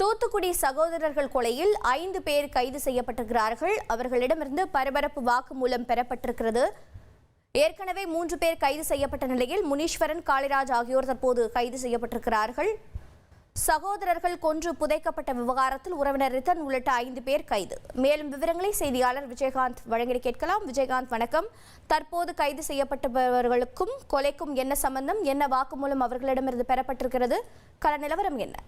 தூத்துக்குடி சகோதரர்கள் கொலையில் 5 பேர் கைது செய்யப்பட்டிருக்கிறார்கள். அவர்களிடமிருந்து பரபரப்பு வாக்குமூலம் பெறப்பட்டிருக்கிறது. ஏற்கனவே 3 பேர் கைது செய்யப்பட்ட நிலையில் முனீஸ்வரன், காளிராஜ் ஆகியோர் தற்போது கைது செய்யப்பட்டிருக்கிறார்கள். சகோதரர்கள் கொன்று புதைக்கப்பட்ட விவகாரத்தில் உறவினர் ரித்தன் உள்ளிட்ட 5 பேர் கைது. மேலும் விவரங்களை செய்தியாளர் விஜயகாந்த் வழங்கி கேட்கலாம். விஜயகாந்த், வணக்கம். தற்போது கைது செய்யப்பட்டவர்களுக்கும் கொலைக்கும் என்ன சம்பந்தம், என்ன வாக்குமூலம் அவர்களிடமிருந்து பெறப்பட்டிருக்கிறது, கள நிலவரம் என்ன?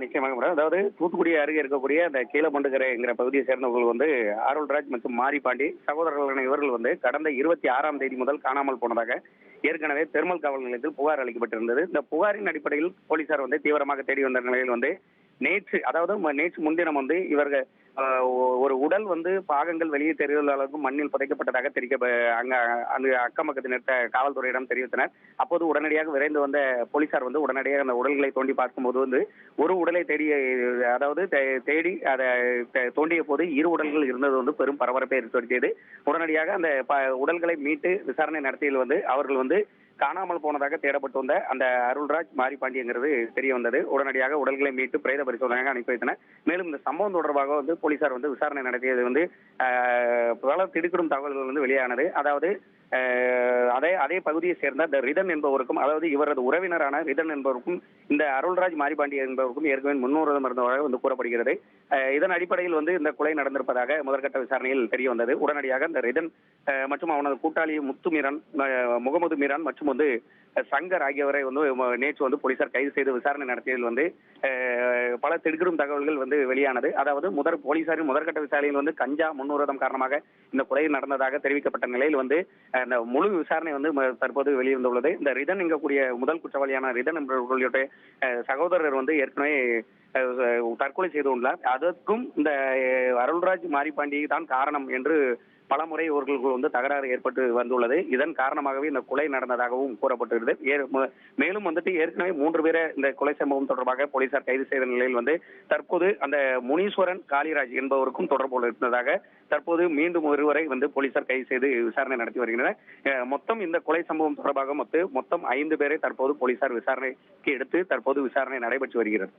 நிச்சயமாக மேடம். அதாவது தூத்துக்குடி அருகே இருக்கக்கூடிய அந்த கீழமண்டுகரைங்கிற பகுதியை சேர்ந்தவர்கள் அருள்ராஜ் மற்றும் மாரிபாண்டி சகோதரர்களான இவர்கள் கடந்த 26ஆம் தேதி முதல் காணாமல் போனதாக ஏற்கனவே பெருமல் காவல் நிலையத்தில் புகார் அளிக்கப்பட்டிருந்தது. இந்த புகாரின் அடிப்படையில் போலீசார் தீவிரமாக தேடி வந்த நிலையில் நேற்று முன்தினம் இவர்கள் ஒரு உடல் பாகங்கள் வெளியே தெரியாத அளவுக்கு மண்ணில் புதைக்கப்பட்டதாக அங்க அக்கம் பக்கத்தினர் காவல்துறையிடம் தெரிவித்தனர். அப்போது உடனடியாக விரைந்து வந்த போலீசார் உடனடியாக அந்த உடல்களை தோண்டி பார்க்கும்போது ஒரு உடலை தேடி அதை தோண்டிய போது 2 உடல்கள் இருந்தது பெரும் பரபரப்பை ஏற்படுத்தியது. உடனடியாக அந்த உடல்களை மீட்டு விசாரணை நடத்தியில் அவர்கள் காணாமல் போனதாக தேடப்பட்டு வந்த அந்த அருள்ராஜ், மாரிபாண்டிங்கிறது தெரிய வந்தது. உடனடியாக உடல்களை மீட்டு பிரேத பரிசோதனையாக அனுப்பி வைத்தனர். மேலும் இந்த சம்பவம் தொடர்பாக போலீசார் விசாரணை நடத்தியது பல திடுக்கிடும் தகவல்கள் வெளியானது. அதாவது அதே பகுதியை சேர்ந்த இந்த ரிதன் என்பவருக்கும், அதாவது இவரது உறவினரான ரிதன் என்பவருக்கும் இந்த அருள்ராஜ், மாரிபாண்டி என்பவருக்கும் ஏற்கனவே முன்னுரிதம் இருந்ததாக கூறப்படுகிறது. இதன் அடிப்படையில் இந்த கொலை நடந்திருப்பதாக முதற்கட்ட விசாரணையில் தெரிய வந்தது. உடனடியாக இந்த ரிதன் மற்றும் அவனது கூட்டாளி முத்துமீரன், முகமது மீரான் மற்றும் சங்கர் ஆகியோரை நேற்று போலீசார் கைது செய்து விசாரணை நடத்தியதில் பல திடுக்கிடும் தகவல்கள் வெளியானது. அதாவது போலீசாரின் முதற்கட்ட விசாரணையில் கஞ்சா முன்னுரிதம் காரணமாக இந்த கொலை நடந்ததாக தெரிவிக்கப்பட்ட நிலையில் அந்த முழு விசாரணை தற்போது வெளிவந்துள்ளது. இந்த ரிதன் எங்கக்கூடிய முதல் குற்றவாளியான ரிதன் என்பவர்களுடைய சகோதரர் ஏற்கனவே தற்கொலை செய்துள்ளார். அதற்கும் இந்த அருள்ராஜ், மாரிபாண்டி தான் காரணம் என்று பலமுறை இவர்களுக்கு தகராறு ஏற்பட்டு வந்துள்ளது. இதன் காரணமாகவே இந்த கொலை நடந்ததாகவும் கூறப்பட்டிருக்கிறது. மேலும் ஏற்கனவே 3 பேரை இந்த கொலை சம்பவம் தொடர்பாக போலீசார் கைது செய்த நிலையில் தற்போது அந்த முனீஸ்வரன், காளிராஜ் என்பவருக்கும் தொடர்பு இருந்ததாக தற்போது மீண்டும் ஒருவரை போலீசார் கைது செய்து விசாரணை நடத்தி வருகின்றனர். மொத்தம் இந்த கொலை சம்பவம் தொடர்பாக மொத்தம் 5 பேரை தற்போது போலீசார் விசாரணைக்கு எடுத்து தற்போது விசாரணை நடைபெற்று வருகிறது.